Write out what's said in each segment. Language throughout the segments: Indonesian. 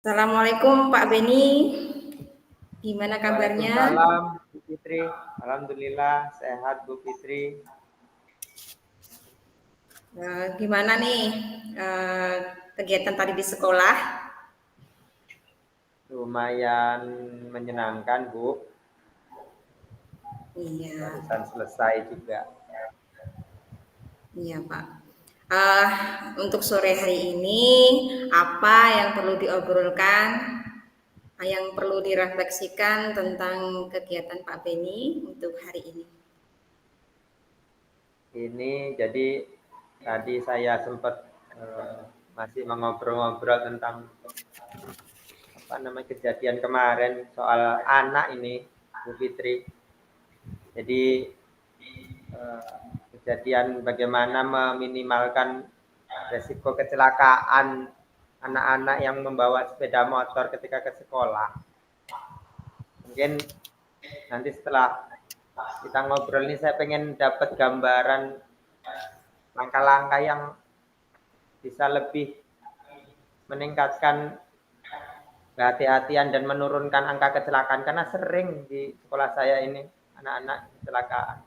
Assalamualaikum Pak Beni, gimana kabarnya? Waalaikumsalam Bu Fitri. Alhamdulillah sehat Bu Fitri. Gimana nih kegiatan tadi di sekolah? Lumayan menyenangkan Bu. Iya, Barusan selesai juga. iya Pak. Untuk sore hari ini, apa yang perlu diobrolkan, yang perlu direfleksikan tentang kegiatan Pak Beni untuk hari ini? Ini jadi tadi saya sempat masih mengobrol-ngobrol tentang kejadian kemarin soal anak ini Bu Fitri. Jadi kejadian bagaimana meminimalkan resiko kecelakaan anak-anak yang membawa sepeda motor ketika ke sekolah. Mungkin nanti setelah kita ngobrol ini saya pengen dapat gambaran langkah-langkah yang bisa lebih meningkatkan kehati-hatian dan menurunkan angka kecelakaan karena sering di sekolah saya ini anak-anak kecelakaan.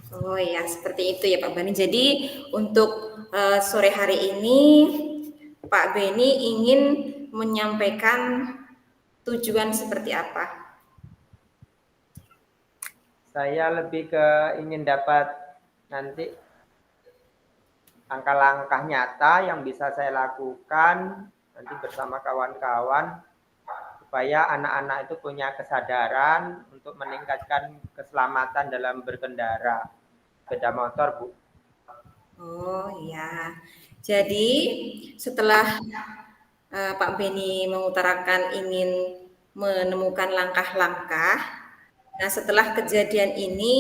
Oh ya, seperti itu ya Pak Beni. Jadi untuk sore hari ini Pak Beni ingin menyampaikan tujuan seperti apa? Saya lebih ke ingin dapat nanti langkah-langkah nyata yang bisa saya lakukan nanti bersama kawan-kawan supaya anak-anak itu punya kesadaran untuk meningkatkan keselamatan dalam berkendara sepeda motor, Bu. Oh iya. Jadi setelah Pak Beni mengutarakan ingin menemukan langkah-langkah, nah setelah kejadian ini,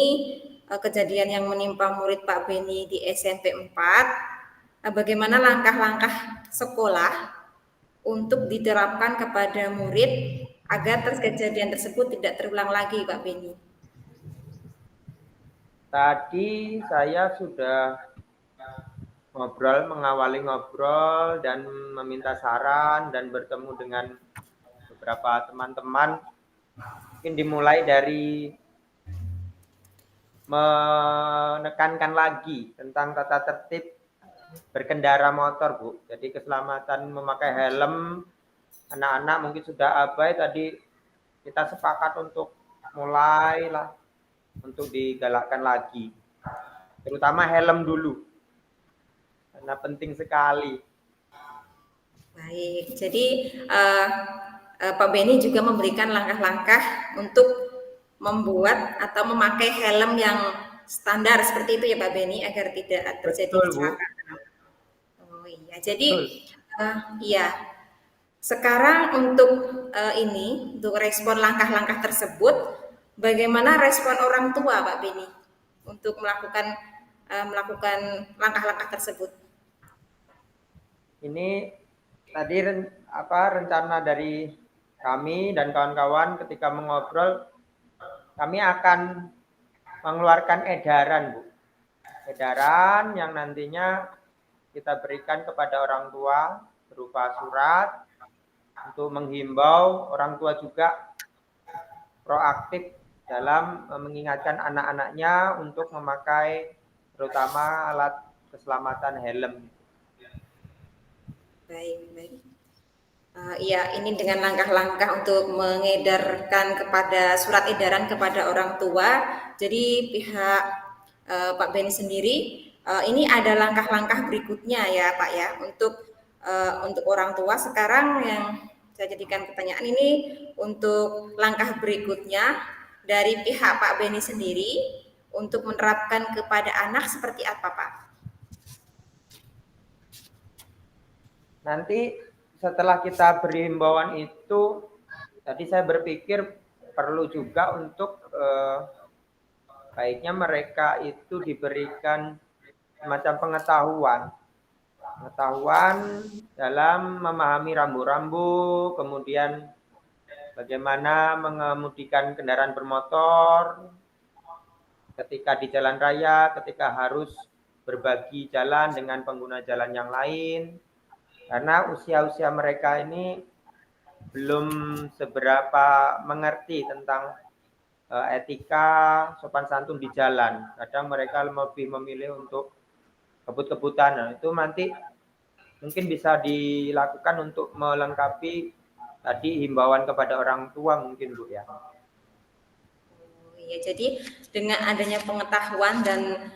kejadian yang menimpa murid Pak Beni di SMP 4, bagaimana langkah-langkah sekolah untuk diterapkan kepada murid agar kejadian tersebut tidak terulang lagi, Pak Beni? Tadi saya sudah mengawali ngobrol dan meminta saran dan bertemu dengan beberapa teman-teman. Mungkin dimulai dari menekankan lagi tentang tata tertib berkendara motor, Bu. Jadi keselamatan memakai helm, anak-anak mungkin sudah abai, tadi kita sepakat untuk mulailah untuk digalakkan lagi. Terutama helm dulu. Karena penting sekali. Baik, jadi Pak Beni juga memberikan langkah-langkah untuk membuat atau memakai helm yang standar seperti itu ya Pak Beni agar tidak terjadi Betul, Bu. kecelakaan. Oh iya, jadi Betul. iya. Sekarang untuk ini untuk respon langkah-langkah tersebut, bagaimana respon orang tua Pak Beni untuk melakukan langkah-langkah tersebut? Ini tadi rencana dari kami dan kawan-kawan ketika mengobrol, kami akan mengeluarkan edaran, Bu. Edaran yang nantinya kita berikan kepada orang tua berupa surat untuk menghimbau orang tua juga proaktif dalam mengingatkan anak-anaknya untuk memakai terutama alat keselamatan helm. Baik, baik. Iya, ini dengan langkah-langkah untuk mengedarkan kepada surat edaran kepada orang tua. Jadi pihak Pak Beni sendiri, ini ada langkah-langkah berikutnya ya Pak ya untuk orang tua. Sekarang yang saya jadikan pertanyaan ini untuk langkah berikutnya dari pihak Pak Beni sendiri untuk menerapkan kepada anak seperti apa Pak? Nanti setelah kita beri himbauan itu, tadi saya berpikir perlu juga untuk baiknya mereka itu diberikan semacam pengetahuan dalam memahami rambu-rambu, kemudian bagaimana mengemudikan kendaraan bermotor ketika di jalan raya, ketika harus berbagi jalan dengan pengguna jalan yang lain. Karena usia-usia mereka ini belum seberapa mengerti tentang etika, sopan santun di jalan. Kadang mereka lebih memilih untuk kebut-kebutan. Nah, itu nanti mungkin bisa dilakukan untuk melengkapi tadi himbauan kepada orang tua mungkin Bu ya. Ya, jadi dengan adanya pengetahuan dan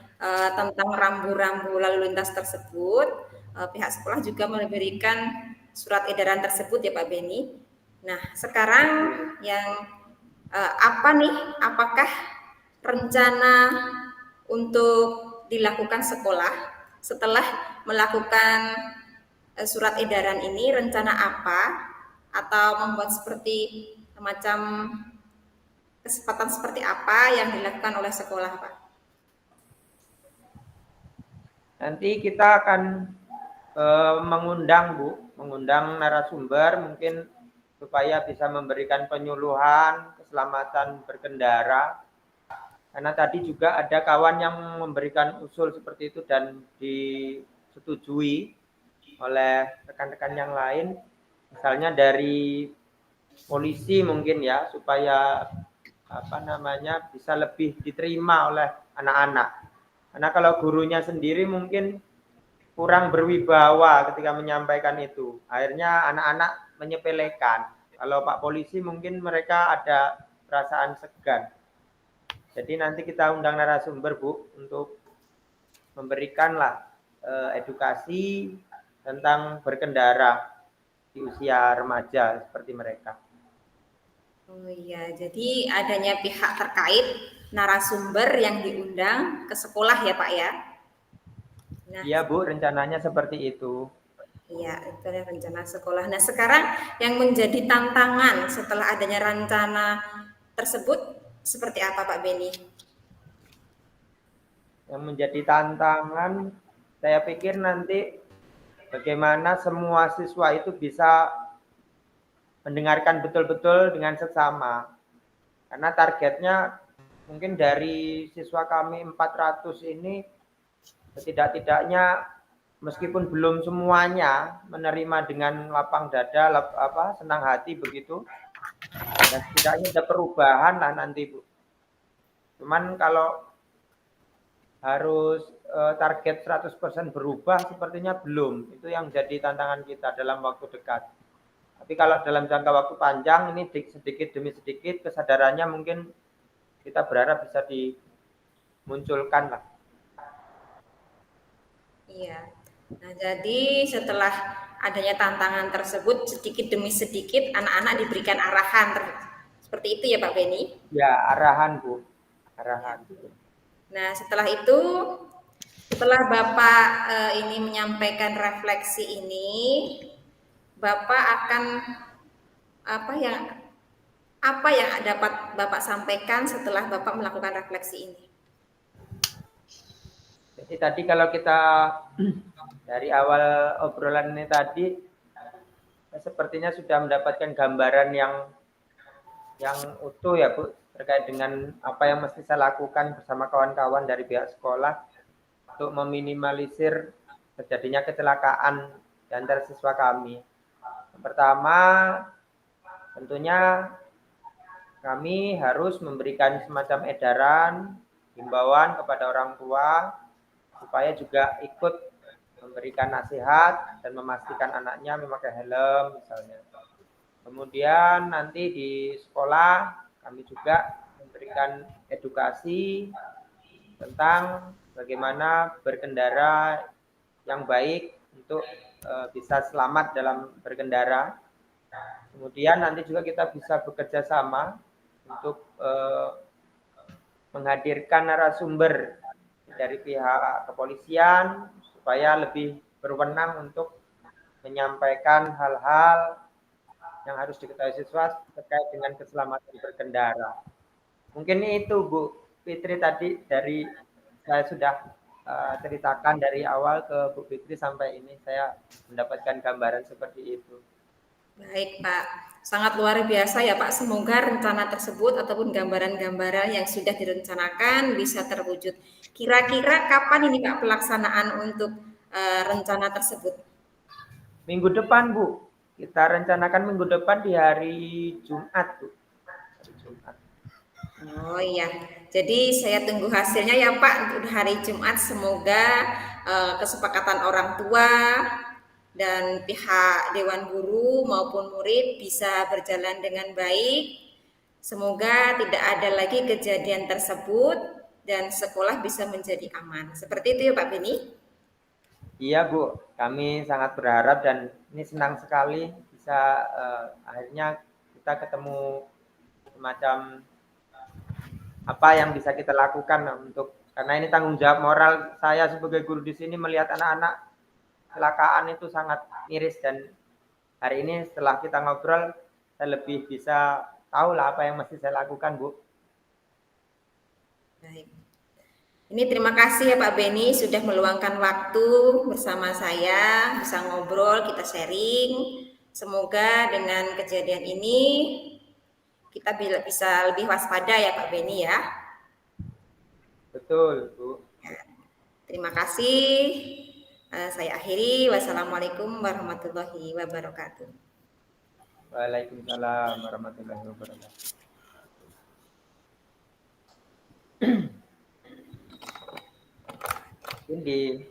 tentang rambu-rambu lalu lintas tersebut, pihak sekolah juga memberikan surat edaran tersebut ya Pak Beni. Nah, sekarang yang apa nih? Apakah rencana untuk dilakukan sekolah setelah melakukan surat edaran ini? Rencana apa? Atau membuat seperti semacam kesempatan seperti apa yang dilakukan oleh sekolah, Pak? Nanti kita akan mengundang Bu, mengundang narasumber mungkin supaya bisa memberikan penyuluhan keselamatan berkendara. Karena tadi juga ada kawan yang memberikan usul seperti itu dan disetujui oleh rekan-rekan yang lain. Misalnya dari polisi mungkin ya, supaya bisa lebih diterima oleh anak-anak. Karena kalau gurunya sendiri mungkin kurang berwibawa ketika menyampaikan itu. Akhirnya anak-anak menyepelekan. Kalau Pak Polisi mungkin mereka ada perasaan segan. Jadi nanti kita undang narasumber Bu untuk memberikanlah edukasi tentang berkendara di usia remaja seperti mereka. Oh iya, jadi adanya pihak terkait narasumber yang diundang ke sekolah ya Pak ya? Nah, Iya Bu, rencananya seperti itu. iya, itu adalah rencana sekolah. Nah, sekarang yang menjadi tantangan setelah adanya rencana tersebut seperti apa Pak Beni? Yang menjadi tantangan, saya pikir nanti bagaimana semua siswa itu bisa mendengarkan betul-betul dengan seksama. Karena targetnya mungkin dari siswa kami 400 ini setidak-tidaknya meskipun belum semuanya menerima dengan lapang dada, senang hati begitu, dan setidaknya ada perubahan lah nanti Bu. Cuman kalau harus target 100% berubah sepertinya belum. Itu yang jadi tantangan kita dalam waktu dekat. Tapi kalau dalam jangka waktu panjang ini sedikit demi sedikit kesadarannya mungkin kita berharap bisa dimunculkan lah. Iya. Nah, jadi setelah adanya tantangan tersebut sedikit demi sedikit anak-anak diberikan arahan seperti itu ya Pak Beni? Ya, arahan Bu. Arahan. Nah, setelah itu, setelah Bapak ini menyampaikan refleksi ini, Bapak akan apa yang dapat Bapak sampaikan setelah Bapak melakukan refleksi ini? Jadi tadi kalau kita dari awal obrolan ini tadi sepertinya sudah mendapatkan gambaran yang utuh ya Bu terkait dengan apa yang mesti saya lakukan bersama kawan-kawan dari pihak sekolah untuk meminimalisir terjadinya kecelakaan di antara siswa kami. Yang pertama, tentunya kami harus memberikan semacam edaran, himbauan kepada orang tua supaya juga ikut memberikan nasihat dan memastikan anaknya memakai helm misalnya. Kemudian nanti di sekolah kami juga memberikan edukasi tentang bagaimana berkendara yang baik untuk bisa selamat dalam berkendara. Kemudian nanti juga kita bisa bekerja sama untuk menghadirkan narasumber dari pihak kepolisian supaya lebih berwenang untuk menyampaikan hal-hal yang harus diketahui siswa terkait dengan keselamatan berkendara. Mungkin itu Bu Fitri tadi dari saya sudah ceritakan dari awal ke Bu Fitri sampai ini saya mendapatkan gambaran seperti itu. Baik Pak, sangat luar biasa ya Pak. Semoga rencana tersebut ataupun gambaran-gambaran yang sudah direncanakan bisa terwujud. Kira-kira kapan ini Pak pelaksanaan untuk rencana tersebut? Minggu depan, Bu. Kita rencanakan minggu depan di hari Jumat, Bu. Hari Jumat. Oh iya, jadi saya tunggu hasilnya ya Pak untuk hari Jumat. Semoga kesepakatan orang tua dan pihak Dewan Guru maupun murid bisa berjalan dengan baik. Semoga tidak ada lagi kejadian tersebut dan sekolah bisa menjadi aman. Seperti itu ya Pak Beni? Iya, Bu. Kami sangat berharap dan ini senang sekali bisa akhirnya kita ketemu semacam apa yang bisa kita lakukan untuk karena ini tanggung jawab moral saya sebagai guru di sini melihat anak-anak kecelakaan itu sangat miris dan hari ini setelah kita ngobrol saya lebih bisa tahu lah apa yang mesti saya lakukan, Bu. Baik. Ini terima kasih ya Pak Beni sudah meluangkan waktu bersama saya, bisa ngobrol, kita sharing. Semoga dengan kejadian ini kita bisa lebih waspada ya Pak Beni ya. Betul, Bu. Terima kasih. Saya akhiri. Wassalamualaikum warahmatullahi wabarakatuh. Waalaikumsalam warahmatullahi wabarakatuh. Ini